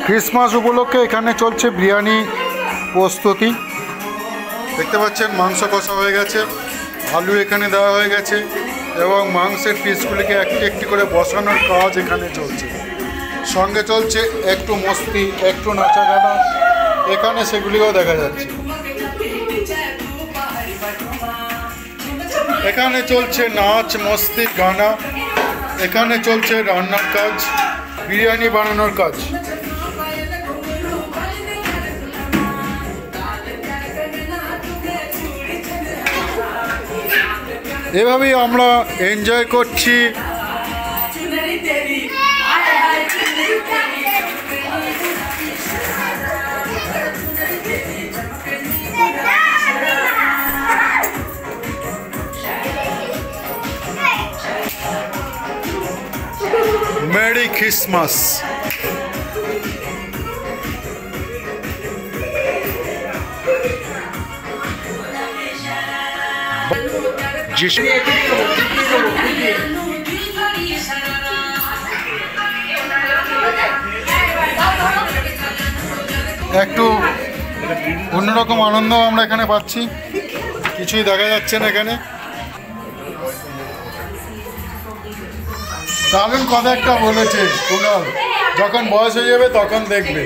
Christmas উপলক্ষে এখানে চলছে বিরিয়ানি প্রস্তুতি। দেখতে পাচ্ছেন মাংস কষা হয়ে গেছে, আলু এখানে দেওয়া হয়ে গেছে এবং মাংসের পিসগুলিকে একটি একটি করে বসানোর কাজ এখানে চলছে। সঙ্গে চলছে একটু মস্তি, একটু নাচা গানা, এখানে সেগুলিও দেখা যাচ্ছে। এখানে চলছে নাচ, মস্তি, গানা, এখানে চলছে রান্নার কাজ, বিরিয়ানি বানানোর কাজ। এভাবেই আমরা এনজয় করছি মেরি ক্রিসমাস। একটু অন্যরকম আনন্দ আমরা এখানে পাচ্ছি, কিছুই দেখা যাচ্ছে না এখানে। দারুণ কথা একটা বলেছে কুণাল, যখন বয়স হয়ে যাবে তখন দেখবে।